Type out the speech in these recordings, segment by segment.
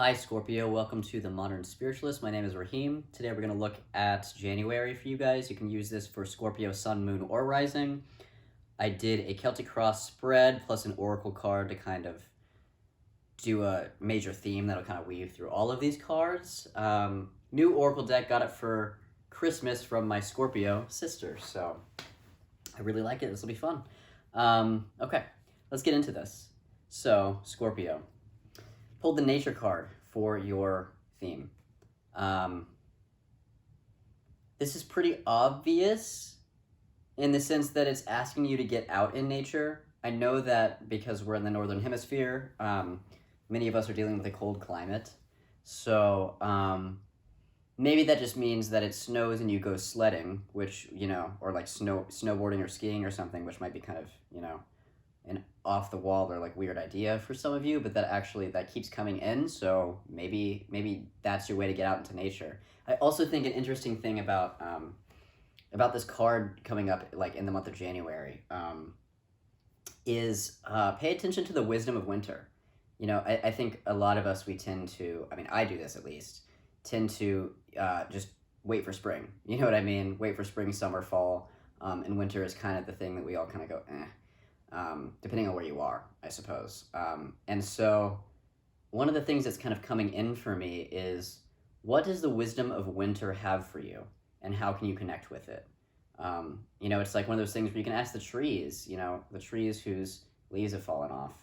Hi Scorpio, welcome to the Modern Spiritualist. My name is Raheem. Today we're going to look at January for you guys. You can use this for Scorpio, Sun, Moon, or Rising. I did a Celtic Cross spread plus an Oracle card to kind of do a major theme that'll kind of weave through all of these cards. New Oracle deck, got it for Christmas from my Scorpio sister, so I really like it. This will be fun. Okay, let's get into this. So, Scorpio. Pulled the nature card for your theme. This is pretty obvious in the sense that it's asking you to get out in nature. I know that because we're in the northern hemisphere, many of us are dealing with a cold climate. So maybe that just means that it snows and you go sledding, which, or like snowboarding or skiing or something, which might be kind of, an off the wall or like weird idea for some of you, but that keeps coming in, so maybe that's your way to get out into nature. I also think an interesting thing about this card coming up like in the month of January is pay attention to the wisdom of winter. I think a lot of us, we tend to, I do this at least, tend to just wait for spring. You know what I mean? Wait for spring, summer, fall, and winter is kind of the thing that we all kind of go, eh. Depending on where you are, I suppose. And so one of the things that's kind of coming in for me is, what does the wisdom of winter have for you, and how can you connect with it? It's like one of those things where you can ask the trees, the trees whose leaves have fallen off,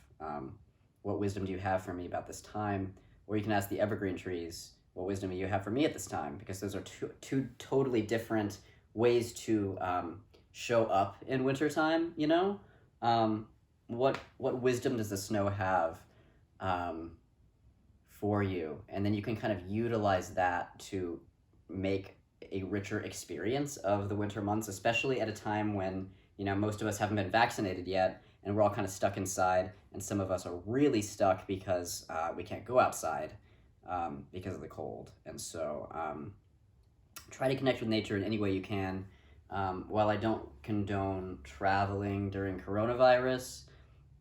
what wisdom do you have for me about this time? Or you can ask the evergreen trees, what wisdom do you have for me at this time? Because those are two totally different ways to show up in wintertime, what wisdom does the snow have for you? And then you can kind of utilize that to make a richer experience of the winter months, especially at a time when, most of us haven't been vaccinated yet, and we're all kind of stuck inside, and some of us are really stuck because we can't go outside because of the cold. And so try to connect with nature in any way you can. While I don't condone traveling during coronavirus,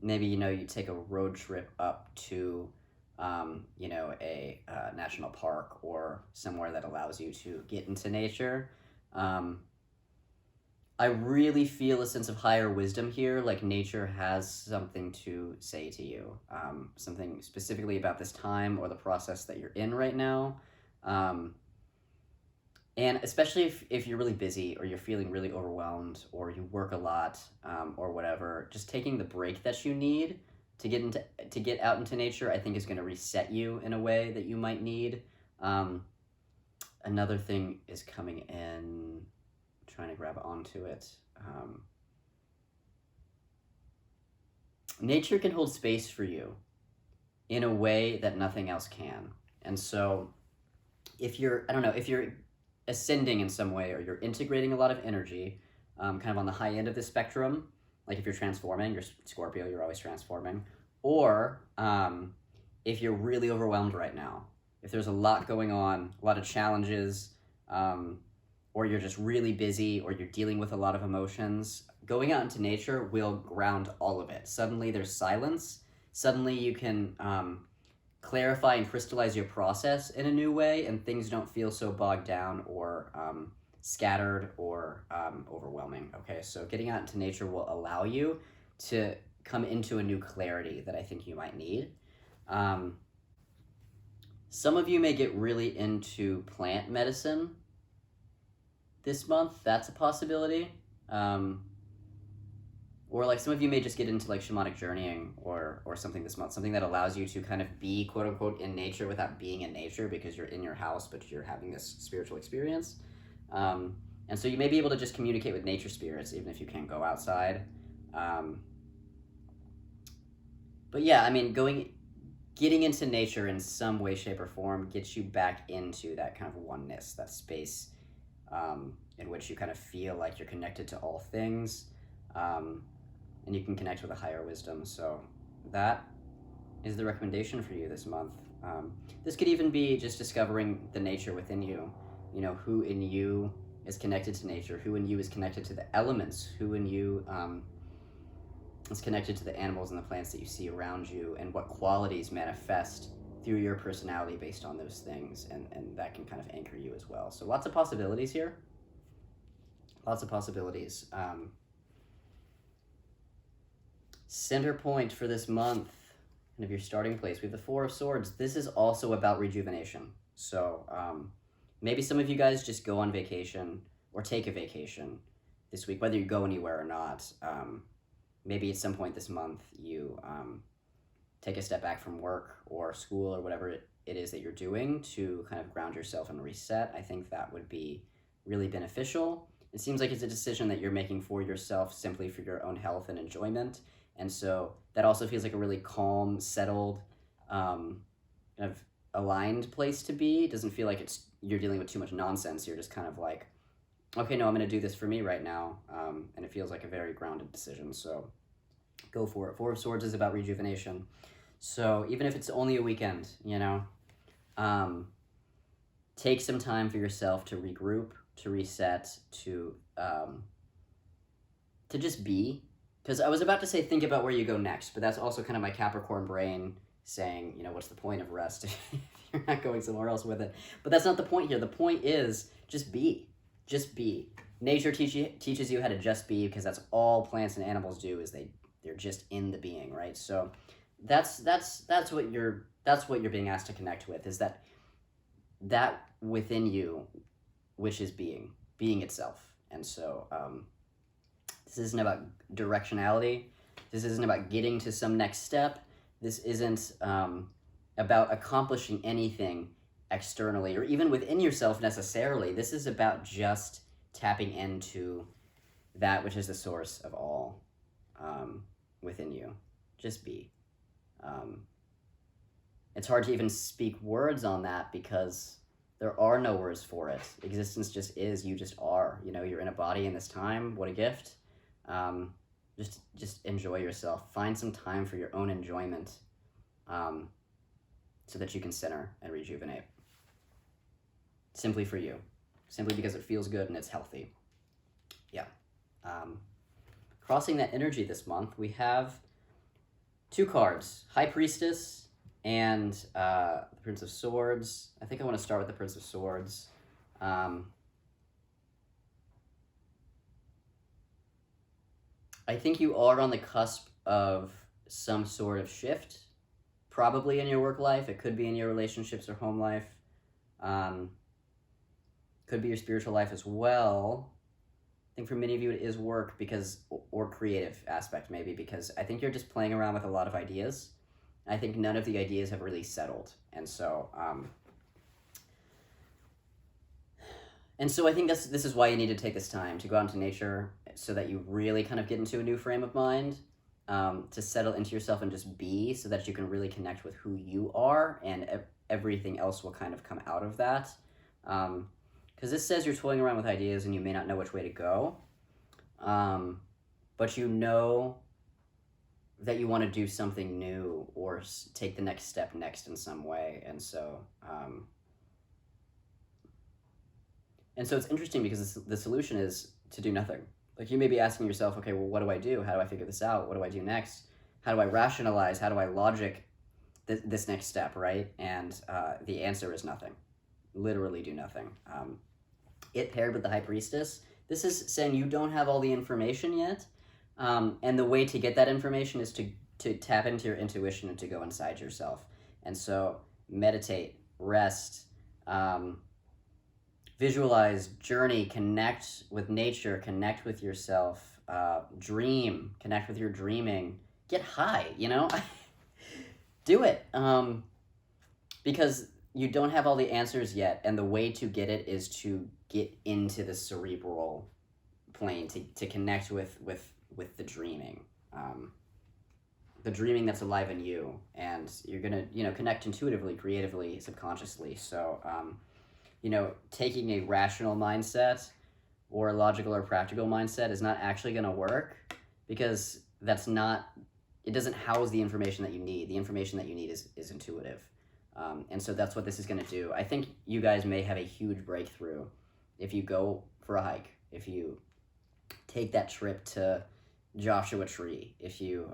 maybe, you take a road trip up to, a national park or somewhere that allows you to get into nature. I really feel a sense of higher wisdom here, like nature has something to say to you, something specifically about this time or the process that you're in right now. And especially if you're really busy or you're feeling really overwhelmed or you work a lot or whatever, just taking the break that you need to get out into nature, I think is going to reset you in a way that you might need. Another thing is coming in, trying to grab onto it. Nature can hold space for you in a way that nothing else can. And so if you're ascending in some way, or you're integrating a lot of energy, kind of on the high end of the spectrum, like if you're transforming, you're Scorpio, you're always transforming, or if you're really overwhelmed right now, if there's a lot going on, a lot of challenges, or you're just really busy, or you're dealing with a lot of emotions, going out into nature will ground all of it. Suddenly there's silence. Suddenly you can clarify and crystallize your process in a new way, and things don't feel so bogged down or scattered or overwhelming. Okay, so getting out into nature will allow you to come into a new clarity that I think you might need. Some of you may get really into plant medicine this month. That's a possibility. Or like some of you may just get into like shamanic journeying or something this month, something that allows you to kind of be quote unquote in nature without being in nature, because you're in your house, but you're having this spiritual experience. And so you may be able to just communicate with nature spirits, even if you can't go outside. But yeah, getting into nature in some way, shape, or form gets you back into that kind of oneness, that space in which you kind of feel like you're connected to all things. And you can connect with a higher wisdom. So that is the recommendation for you this month. This could even be just discovering the nature within you. Who in you is connected to nature, who in you is connected to the elements, who in you is connected to the animals and the plants that you see around you, and what qualities manifest through your personality based on those things, and that can kind of anchor you as well. So lots of possibilities here. Lots of possibilities. Center point for this month, kind of your starting place. We have the Four of Swords. This is also about rejuvenation. So maybe some of you guys just go on vacation or take a vacation this week, whether you go anywhere or not. Maybe at some point this month you take a step back from work or school or whatever it is that you're doing to kind of ground yourself and reset. I think that would be really beneficial. It seems like it's a decision that you're making for yourself, simply for your own health and enjoyment. And so that also feels like a really calm, settled, kind of aligned place to be. It doesn't feel like you're dealing with too much nonsense. You're just kind of like, okay, no, I'm going to do this for me right now. And it feels like a very grounded decision. So go for it. Four of Swords is about rejuvenation. So even if it's only a weekend, take some time for yourself to regroup, to reset, to just be. Because I was about to say think about where you go next, but that's also kind of my Capricorn brain saying, what's the point of rest if you're not going somewhere else with it? But that's not the point here. The point is just be. Just be. Nature teaches you how to just be, because that's all plants and animals do, is they're just in the being, right? So that's what you're being asked to connect with, is that within you, which is being itself. And so this isn't about directionality. This isn't about getting to some next step. This isn't about accomplishing anything externally or even within yourself necessarily. This is about just tapping into that which is the source of all within you. Just be. It's hard to even speak words on that because there are no words for it. Existence just is. You just are. You're in a body in this time. What a gift. Just enjoy yourself. Find some time for your own enjoyment, so that you can center and rejuvenate. Simply for you. Simply because it feels good and it's healthy. Yeah. Crossing that energy this month, we have two cards. High Priestess and the Prince of Swords. I think I want to start with the Prince of Swords. I think you are on the cusp of some sort of shift, probably in your work life. It could be in your relationships or home life. Could be your spiritual life as well. I think for many of you it is work or creative aspect maybe, because I think you're just playing around with a lot of ideas. I think none of the ideas have really settled. And so I think this is why you need to take this time to go out into nature, so that you really kind of get into a new frame of mind, to settle into yourself and just be, so that you can really connect with who you are, and everything else will kind of come out of that. Because this says you're toying around with ideas and you may not know which way to go, but you know that you want to do something new or take the next step next in some way. And so it's interesting because the solution is to do nothing. Like, you may be asking yourself, okay, well, what do I do? How do I figure this out? What do I do next? How do I rationalize? How do I logic this next step, right? And the answer is nothing. Literally do nothing. It paired with the High Priestess, this is saying you don't have all the information yet, and the way to get that information is to tap into your intuition and to go inside yourself. And so meditate, rest, visualize, journey, connect with nature, connect with yourself, dream, connect with your dreaming, get high, do it. Because you don't have all the answers yet, and the way to get it is to get into the cerebral plane, to connect with the dreaming. The dreaming that's alive in you, and you're gonna, connect intuitively, creatively, subconsciously. So, taking a rational mindset or a logical or practical mindset is not actually gonna work, because it doesn't house the information that you need. The information that you need is intuitive. And so that's what this is gonna do. I think you guys may have a huge breakthrough if you go for a hike, if you take that trip to Joshua Tree, if you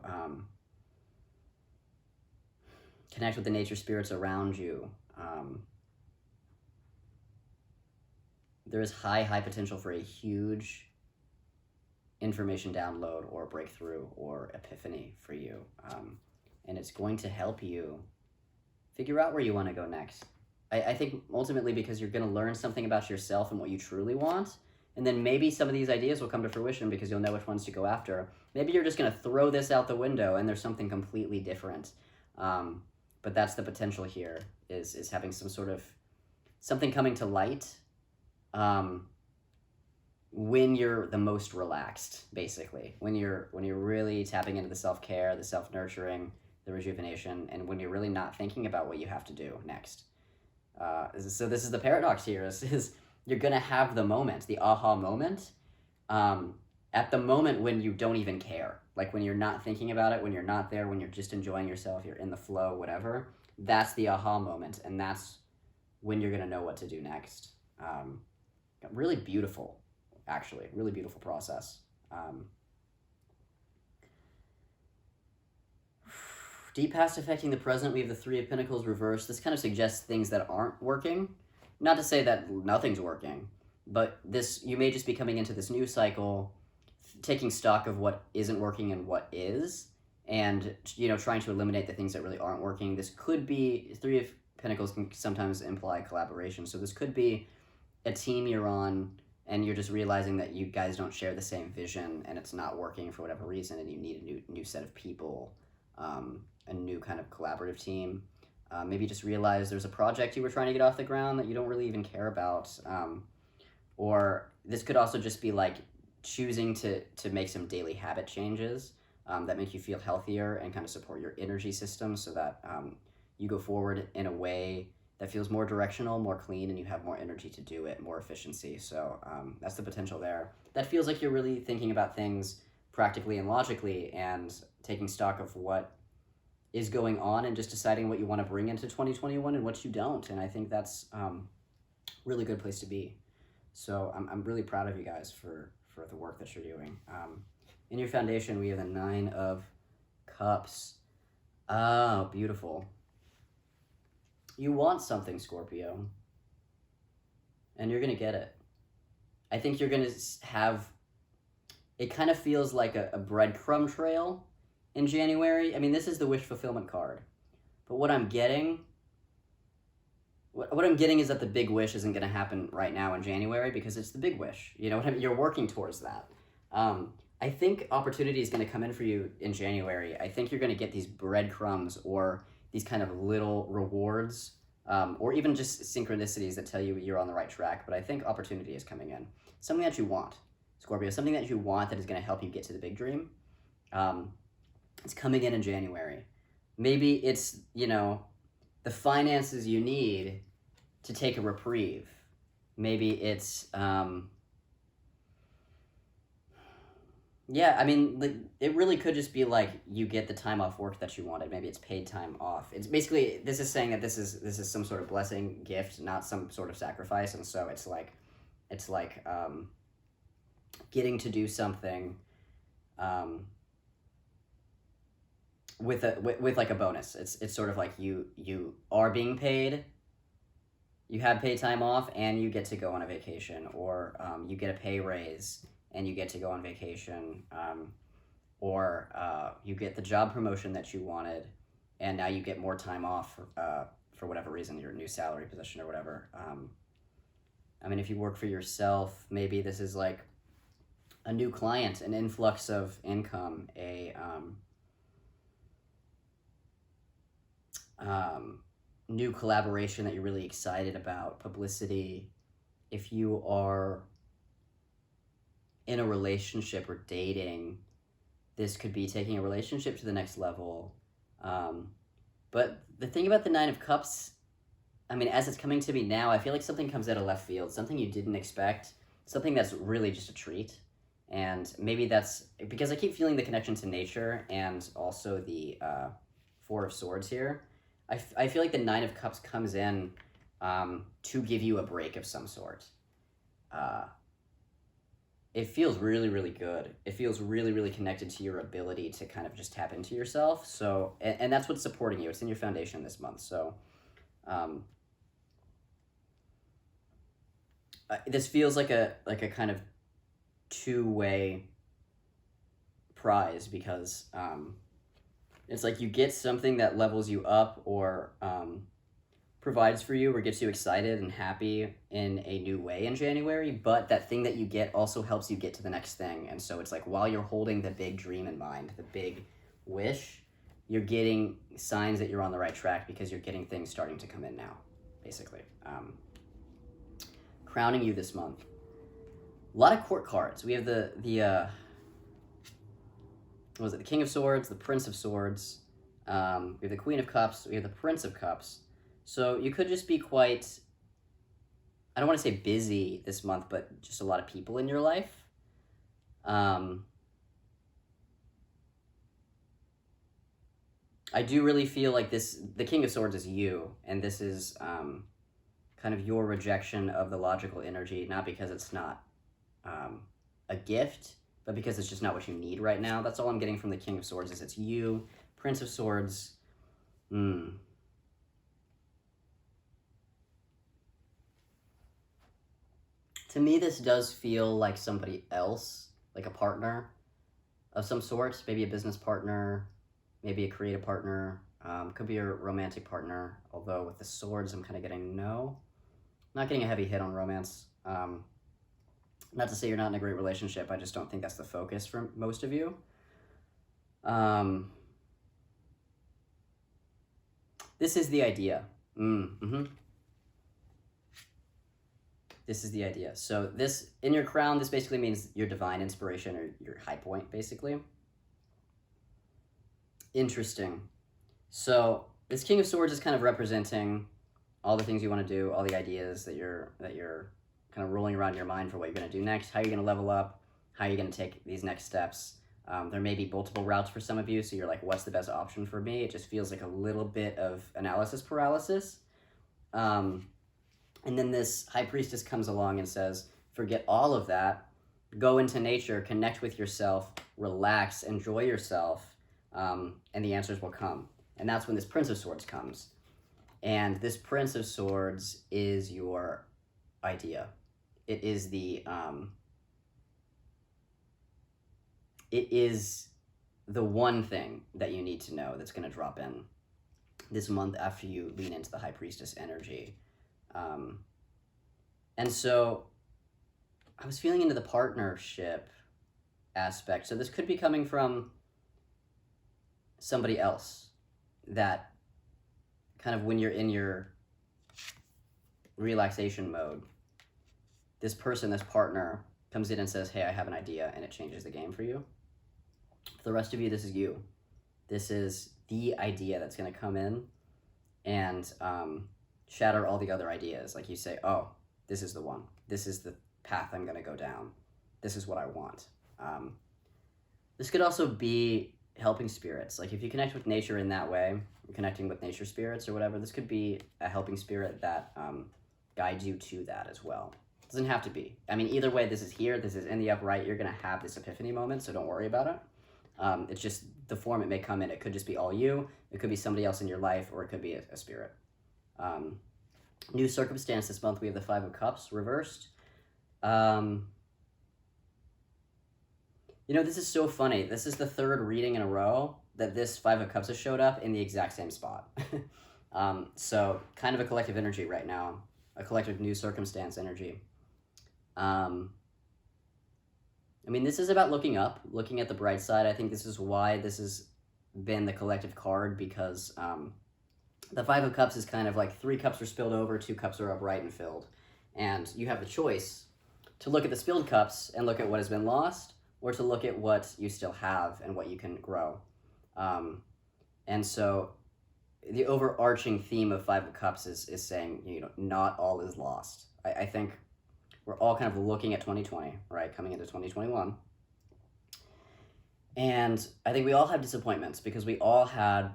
Connect with the nature spirits around you. There is high potential for a huge information download or breakthrough or epiphany for you. And it's going to help you figure out where you want to go next. I think ultimately because you're going to learn something about yourself and what you truly want. And then maybe some of these ideas will come to fruition because you'll know which ones to go after. Maybe you're just going to throw this out the window and there's something completely different. But that's the potential here, is having some sort of something coming to light when you're the most relaxed, basically. When you're really tapping into the self-care, the self-nurturing, the rejuvenation, and when you're really not thinking about what you have to do next. So this is the paradox here, is you're going to have the moment, the aha moment, at the moment when you don't even care. Like when you're not thinking about it, when you're not there, when you're just enjoying yourself, you're in the flow, whatever. That's the aha moment, and that's when you're going to know what to do next. Really beautiful, actually. Really beautiful process. Deep past affecting the present, we have the Three of Pentacles reversed. This kind of suggests things that aren't working. Not to say that nothing's working, but you may just be coming into this new cycle, taking stock of what isn't working and what is, and trying to eliminate the things that really aren't working. This could be, Three of Pentacles can sometimes imply collaboration, so this could be a team you're on and you're just realizing that you guys don't share the same vision and it's not working for whatever reason, and you need a new set of people, a new kind of collaborative team. Maybe just realize there's a project you were trying to get off the ground that you don't really even care about. Or this could also just be like choosing to make some daily habit changes that make you feel healthier and kind of support your energy system, so that you go forward in a way that feels more directional, more clean, and you have more energy to do it, more efficiency. So that's the potential there. That feels like you're really thinking about things practically and logically and taking stock of what is going on and just deciding what you want to bring into 2021 and what you don't. And I think that's really good place to be. So I'm really proud of you guys for the work that you're doing. In your foundation, we have the Nine of Cups. Oh, beautiful. You want something, Scorpio, and you're going to get it. I think you're going to have, it kind of feels like a breadcrumb trail in January. I mean, this is the wish fulfillment card, but what I'm getting is that the big wish isn't going to happen right now in January because it's the big wish. You know what I mean? You're working towards that. I think opportunity is going to come in for you in January. I think you're going to get these breadcrumbs or these kind of little rewards, or even just synchronicities that tell you you're on the right track. But I think opportunity is coming in. Something that you want, Scorpio, something that you want that is going to help you get to the big dream. It's coming in January. Maybe it's, the finances you need to take a reprieve. Maybe it's, yeah, I mean, it really could just be like you get the time off work that you wanted. Maybe it's paid time off. It's basically, this is saying that this is some sort of blessing, gift, not some sort of sacrifice. And so it's like getting to do something with like a bonus. It's sort of like you are being paid, you have paid time off, and you get to go on a vacation, or you get a pay raise and you get to go on vacation, or you get the job promotion that you wanted, and now you get more time off for whatever reason, your new salary position or whatever. I mean, if you work for yourself, maybe this is like a new client, an influx of income, a new collaboration that you're really excited about, publicity. If you are in a relationship or dating, this could be taking a relationship to the next level. But the thing about the Nine of Cups, I mean, as it's coming to me now, I feel like something comes out of left field, something you didn't expect, something that's really just a treat. And maybe that's because I keep feeling the connection to nature and also the Four of Swords here. I feel like the Nine of Cups comes in to give you a break of some sort. it feels really, really good. It feels really, really connected to your ability to kind of just tap into yourself. So, and that's what's supporting you. It's in your foundation this month. So, um, this feels like a kind of two-way prize because it's like you get something that levels you up or provides for you or gets you excited and happy in a new way in January, but that thing that you get also helps you get to the next thing. And so it's like while you're holding the big dream in mind, the big wish, you're getting signs that you're on the right track because you're getting things starting to come in now, basically. Crowning you this month. A lot of court cards. We have the what was it? The King of Swords, the Prince of Swords. We have the Queen of Cups. We have the Prince of Cups. So you could just be quite, I don't want to say busy this month, but just a lot of people in your life. I do really feel like the King of Swords is you, and this is kind of your rejection of the logical energy, not because it's not a gift, but because it's just not what you need right now. That's all I'm getting from the King of Swords is it's you. Prince of Swords, To me, this does feel like somebody else, like a partner of some sort, maybe a business partner, maybe a creative partner, could be a romantic partner, although with the swords, I'm kind of getting no. Not getting a heavy hit on romance. Not to say you're not in a great relationship, I just don't think that's the focus for most of you. This is the idea. This is the idea. So this, in your crown, this basically means your divine inspiration or your high point, basically. Interesting. So this King of Swords is kind of representing all the things you want to do, all the ideas that you're kind of rolling around in your mind for what you're going to do next, how you're going to level up, how you're going to take these next steps. There may be multiple routes for some of you, so you're like, what's the best option for me? It just feels like a little bit of analysis paralysis. And then this High Priestess comes along and says, forget all of that, go into nature, connect with yourself, relax, enjoy yourself, and the answers will come. And that's when this Prince of Swords comes. And this Prince of Swords is your idea. It is the one thing that you need to know that's going to drop in this month after you lean into the High Priestess energy. And so I was feeling into the partnership aspect. So this could be coming from somebody else that kind of when you're in your relaxation mode, this person, this partner comes in and says, hey, I have an idea, and it changes the game for you. For the rest of you, this is you. This is the idea that's going to come in and shatter all the other ideas. Like you say, oh, this is the one. This is the path I'm going to go down. This is what I want. This could also be helping spirits. Like if you connect with nature in that way, connecting with nature spirits or whatever, this could be a helping spirit that guides you to that as well. It doesn't have to be. I mean, either way, this is here, this is in the upright, you're going to have this epiphany moment, so don't worry about it. It's just the form it may come in. It could just be all you, it could be somebody else in your life, or it could be a spirit. New circumstance this month, we have the Five of Cups reversed. You know, this is so funny. This is the third reading in a row that this Five of Cups has showed up in the exact same spot. So kind of a collective energy right now, a collective new circumstance energy. I mean, this is about looking up, looking at the bright side. I think this is why this has been the collective card, because the Five of Cups is kind of like 3 cups are spilled over, 2 cups are upright and filled. And you have the choice to look at the spilled cups and look at what has been lost, or to look at what you still have and what you can grow. And so the overarching theme of Five of Cups is saying, you know, not all is lost. I think we're all kind of looking at 2020, right, coming into 2021. And I think we all have disappointments because we all had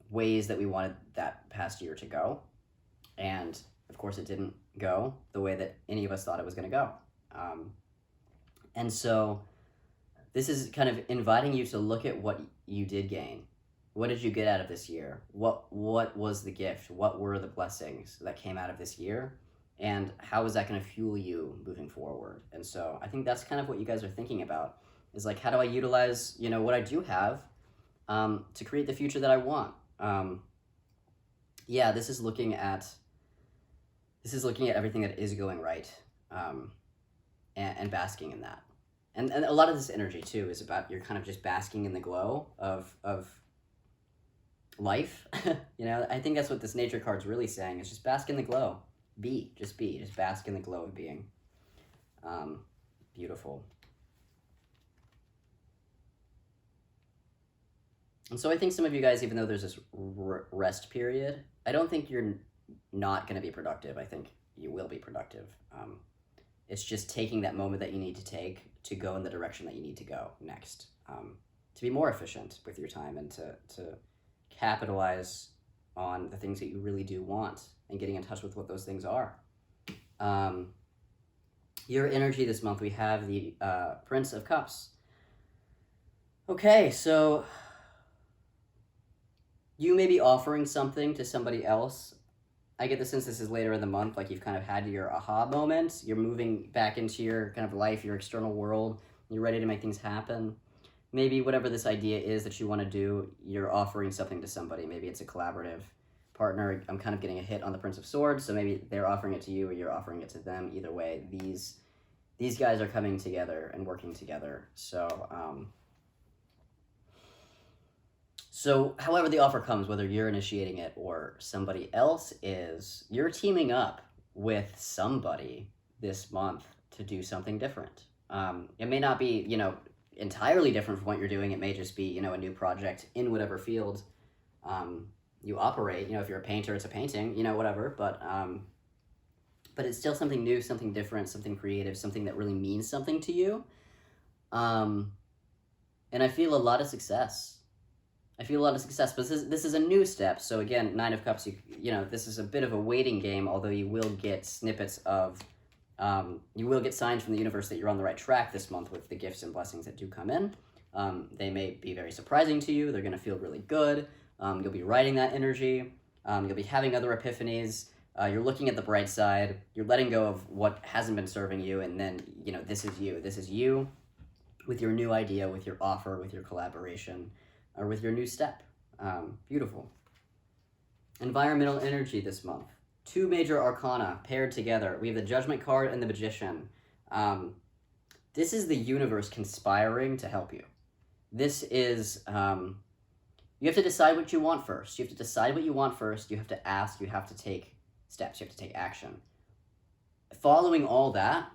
ways that we wanted that past year to go. And of course it didn't go the way that any of us thought it was going to go. And so this is kind of inviting you to look at what you did gain. What did you get out of this year? What was the gift? What were the blessings that came out of this year? And how is that going to fuel you moving forward? And so I think that's kind of what you guys are thinking about, is like, how do I utilize, what I do have to create the future that I want? Yeah, this is looking at everything that is going right, and basking in that. And a lot of this energy too is about, you're kind of just basking in the glow of life. I think that's what this nature card's really saying, is just bask in the glow. Just bask in the glow of being. Beautiful. And so I think some of you guys, even though there's this rest period, I don't think you're not going to be productive. I think you will be productive. It's just taking that moment that you need to take to go in the direction that you need to go next, to be more efficient with your time, and to capitalize on the things that you really do want, and getting in touch with what those things are. Your energy this month, we have the Prince of Cups. Okay, so you may be offering something to somebody else. I get the sense this is later in the month, like you've kind of had your aha moment. You're moving back into your kind of life, your external world. You're ready to make things happen. Maybe whatever this idea is that you want to do, you're offering something to somebody. Maybe it's a collaborative partner. I'm kind of getting a hit on the Prince of Swords, so maybe they're offering it to you or you're offering it to them. Either way, these guys are coming together and working together. So however the offer comes, whether you're initiating it or somebody else is, you're teaming up with somebody this month to do something different. It may not be, entirely different from what you're doing. It may just be, a new project in whatever field you operate. If you're a painter, it's a painting, whatever. But it's still something new, something different, something creative, something that really means something to you. And I feel a lot of success. But this is a new step. So again, Nine of Cups, this is a bit of a waiting game, although you will get snippets of, you will get signs from the universe that you're on the right track this month with the gifts and blessings that do come in. They may be very surprising to you. They're going to feel really good. You'll be riding that energy. You'll be having other epiphanies. You're looking at the bright side. You're letting go of what hasn't been serving you. And then, this is you. This is you with your new idea, with your offer, with your collaboration, or with your new step. Beautiful. Environmental energy this month. 2 major arcana paired together. We have the Judgment card and the Magician. This is the universe conspiring to help you. This is, you have to decide what you want first. You have to decide what you want first. You have to ask. You have to take steps. You have to take action. Following all that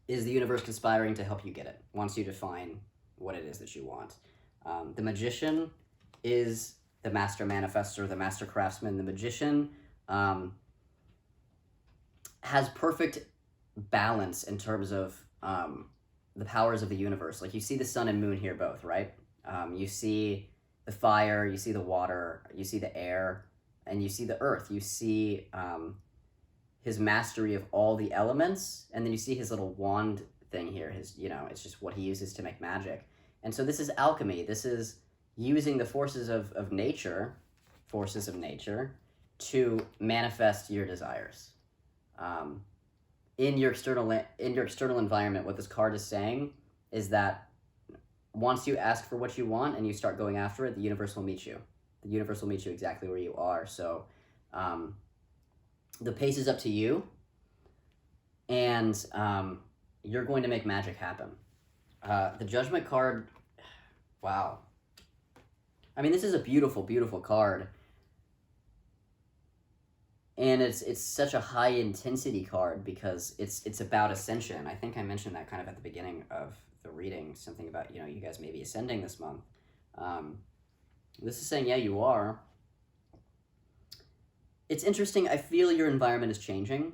is the universe conspiring to help you get it. Wants you to define what it is that you want. The Magician is the master manifestor, the master craftsman. The Magician has perfect balance in terms of the powers of the universe. Like, you see the sun and moon here both, right? You see the fire, you see the water, you see the air, and you see the earth. You see his mastery of all the elements, and then you see his little wand thing here. It's just what he uses to make magic. And so this is alchemy. This is using the forces of nature to manifest your desires. In your external environment, what this card is saying is that once you ask for what you want and you start going after it, the universe will meet you. The universe will meet you exactly where you are. So the pace is up to you, and you're going to make magic happen. The Judgment card, wow. I mean, this is a beautiful, beautiful card. And it's such a high intensity card because it's about ascension. I think I mentioned that kind of at the beginning of the reading, something about, you guys may be ascending this month. This is saying, yeah, you are. It's interesting. I feel your environment is changing.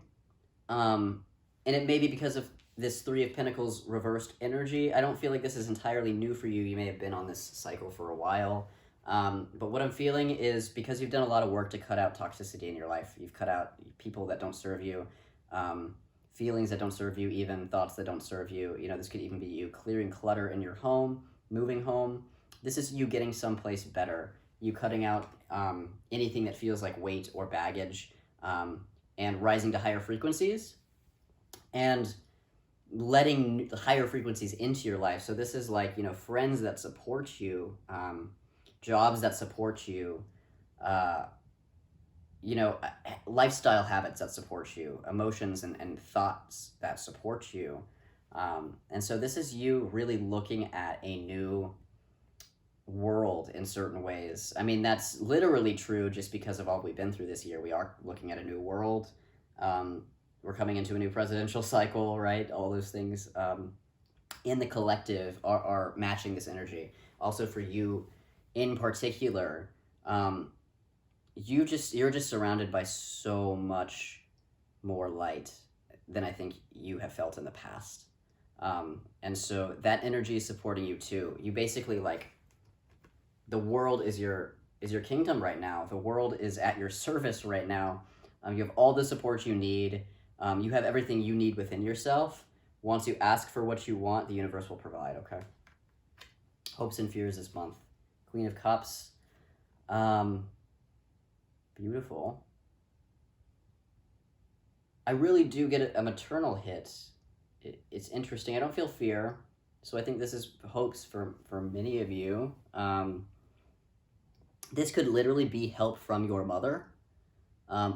And it may be because of this 3 of Pentacles reversed energy. I don't feel like this is entirely new for you. You may have been on this cycle for a while. But what I'm feeling is because you've done a lot of work to cut out toxicity in your life, you've cut out people that don't serve you, feelings that don't serve you, even thoughts that don't serve you. You know, this could even be you clearing clutter in your home, moving home. This is you getting someplace better, you cutting out anything that feels like weight or baggage, and rising to higher frequencies and letting the higher frequencies into your life. So this is like, you know, friends that support you, jobs that support you, you know, lifestyle habits that support you, emotions and thoughts that support you. And so this is you really looking at a new world in certain ways. I mean, that's literally true just because of all we've been through this year. We are looking at a new world. We're coming into a new presidential cycle, right? All those things in the collective are matching this energy. Also for you in particular, you're just surrounded by so much more light than I think you have felt in the past. And so that energy is supporting you too. You basically like, the world is your kingdom right now. The world is at your service right now. You have all the support you need. You have everything you need within yourself. Once you ask for what you want, the universe will provide, okay? Hopes and fears this month. Queen of Cups. Beautiful. I really do get a maternal hit. It's interesting. I don't feel fear, so I think this is hopes for many of you. This could literally be help from your mother,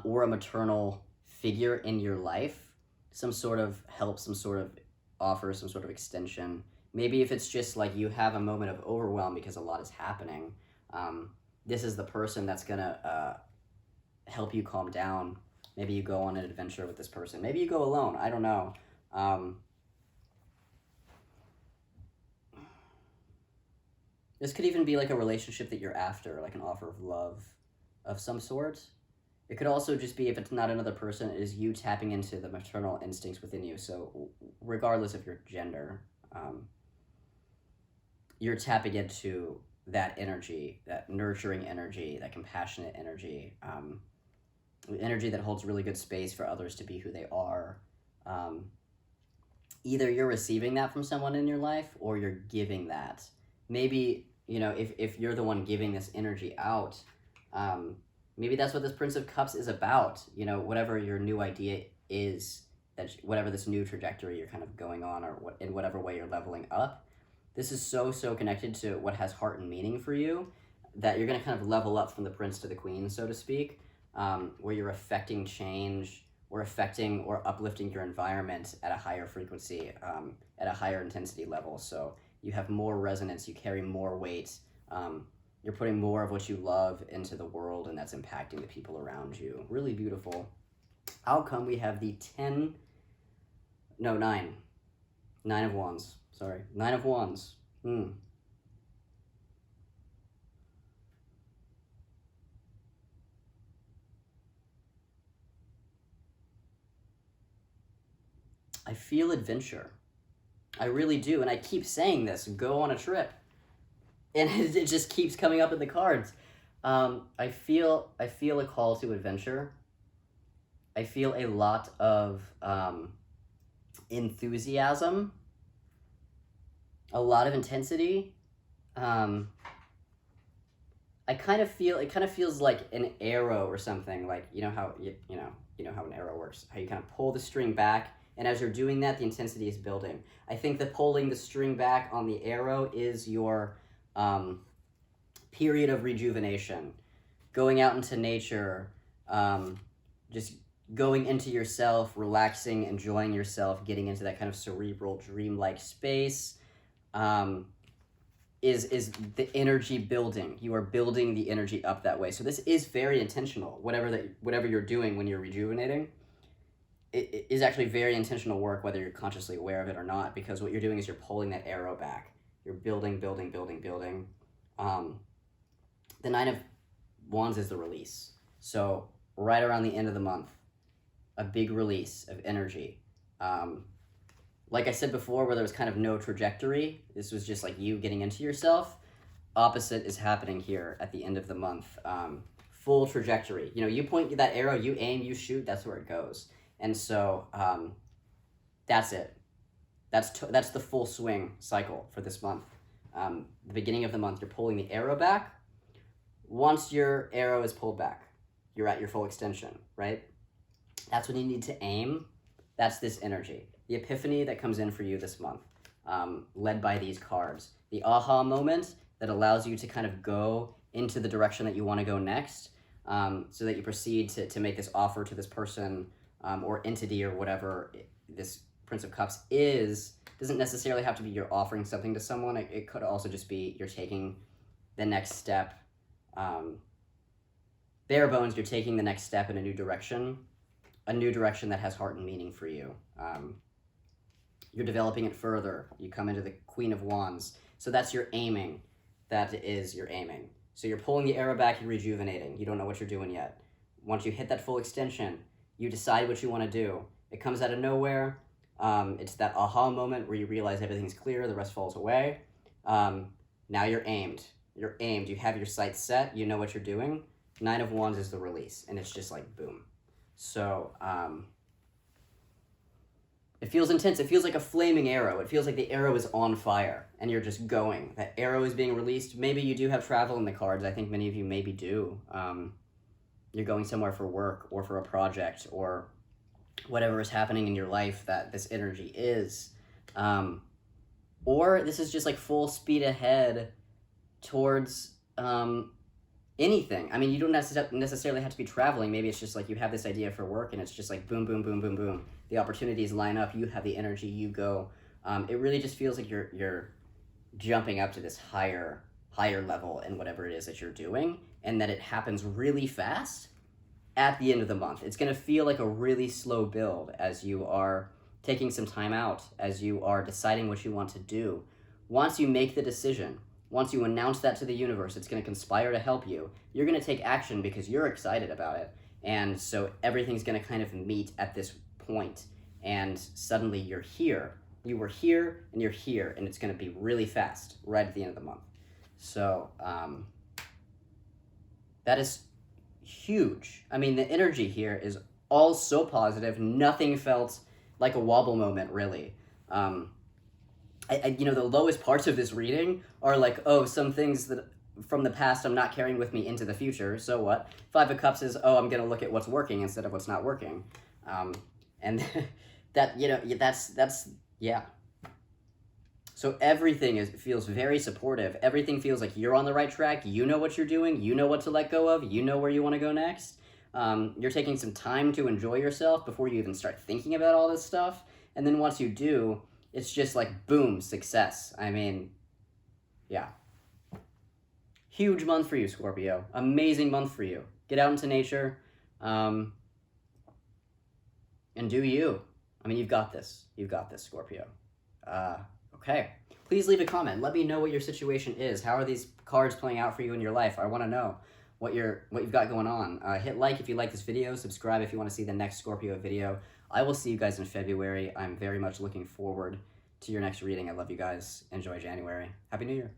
or a maternal figure in your life. Some sort of help, some sort of offer, some sort of extension. Maybe if it's just like you have a moment of overwhelm because a lot is happening, this is the person that's gonna help you calm down. Maybe you go on an adventure with this person. Maybe you go alone. I don't know. This could even be like a relationship that you're after, like an offer of love of some sort. It could also just be, if it's not another person, it is you tapping into the maternal instincts within you. So regardless of your gender, you're tapping into that energy, that nurturing energy, that compassionate energy, energy that holds really good space for others to be who they are. Either you're receiving that from someone in your life or you're giving that. Maybe, you know, if you're the one giving this energy out, maybe that's what this Prince of Cups is about. You know, whatever your new idea is, that whatever this new trajectory you're kind of going on, or what, in whatever way you're leveling up, this is so connected to what has heart and meaning for you, that you're going to kind of level up from the prince to the queen, so to speak, where you're affecting change, or affecting or uplifting your environment at a higher frequency, at a higher intensity level. So you have more resonance, you carry more weight, you're putting more of what you love into the world, and that's impacting the people around you. Really beautiful. Outcome, we have the 9 of Wands, sorry, 9 of Wands. I feel adventure. I really do, and I keep saying this, go on a trip. And it just keeps coming up in the cards. I feel a call to adventure. I feel a lot of enthusiasm, a lot of intensity. I kind of feel, it kind of feels like an arrow or something, like, you know how you know how an arrow works, how you kind of pull the string back, and as you're doing that, the intensity is building. I think that pulling the string back on the arrow is your period of rejuvenation, going out into nature, just going into yourself, relaxing, enjoying yourself, getting into that kind of cerebral, dreamlike space, is the energy building. You are building the energy up that way. So this is very intentional. Whatever you're doing when you're rejuvenating, it is actually very intentional work, whether you're consciously aware of it or not, because what you're doing is you're pulling that arrow back. You're building. The 9 of Wands is the release. So right around the end of the month, a big release of energy. Like I said before, where there was kind of no trajectory, this was just like you getting into yourself. Opposite is happening here at the end of the month. Full trajectory. You know, you point that arrow, you aim, you shoot, that's where it goes. And so That's it. That's the full swing cycle for this month. The beginning of the month, you're pulling the arrow back. Once your arrow is pulled back, you're at your full extension, right? That's when you need to aim. That's this energy. The epiphany that comes in for you this month, led by these cards. The aha moment that allows you to kind of go into the direction that you want to go next, so that you proceed to make this offer to this person or entity or whatever this Prince of Cups is. Doesn't necessarily have to be you're offering something to someone. It could also just be you're taking the next step. Bare bones, you're taking the next step in a new direction that has heart and meaning for you. You're developing it further. You come into the Queen of Wands. So that's your aiming. That is your aiming. So you're pulling the arrow back, you're rejuvenating. You don't know what you're doing yet. Once you hit that full extension, you decide what you want to do. It comes out of nowhere. It's that aha moment where you realize everything's clear, the rest falls away. Now you're aimed. You're aimed. You have your sights set. You know what you're doing. 9 of Wands is the release, and it's just like boom. So it feels intense. It feels like a flaming arrow. It feels like the arrow is on fire, and you're just going. That arrow is being released. Maybe you do have travel in the cards. I think many of you maybe do. You're going somewhere for work or for a project or whatever is happening in your life that this energy is. Or this is just like full speed ahead towards anything. I mean, you don't necessarily have to be traveling. Maybe it's just like you have this idea for work and it's just like boom, boom, boom, boom, boom. The opportunities line up. You have the energy. You go. It really just feels like you're jumping up to this higher level in whatever it is that you're doing, and that it happens really fast at the end of the month. It's going to feel like a really slow build as you are taking some time out, as you are deciding what you want to do. Once you make the decision, once you announce that to the universe, it's going to conspire to help you. You're going to take action because you're excited about it. And so everything's going to kind of meet at this point, and suddenly you're here. You were here, and you're here, and it's going to be really fast right at the end of the month. So that is huge. I mean, the energy here is all so positive. Nothing felt like a wobble moment, really. The lowest parts of this reading are like, oh, some things that from the past I'm not carrying with me into the future. So what? 5 of Cups is, oh, I'm going to look at what's working instead of what's not working. And that's. So everything feels very supportive. Everything feels like you're on the right track. You know what you're doing. You know what to let go of. You know where you want to go next. You're taking some time to enjoy yourself before you even start thinking about all this stuff. And then once you do, it's just like, boom, success. I mean, yeah. Huge month for you, Scorpio. Amazing month for you. Get out into nature and do you. I mean, you've got this. You've got this, Scorpio. Okay. Please leave a comment. Let me know what your situation is. How are these cards playing out for you in your life? I want to know what you've got going on. Hit like if you like this video. Subscribe if you want to see the next Scorpio video. I will see you guys in February. I'm very much looking forward to your next reading. I love you guys. Enjoy January. Happy New Year.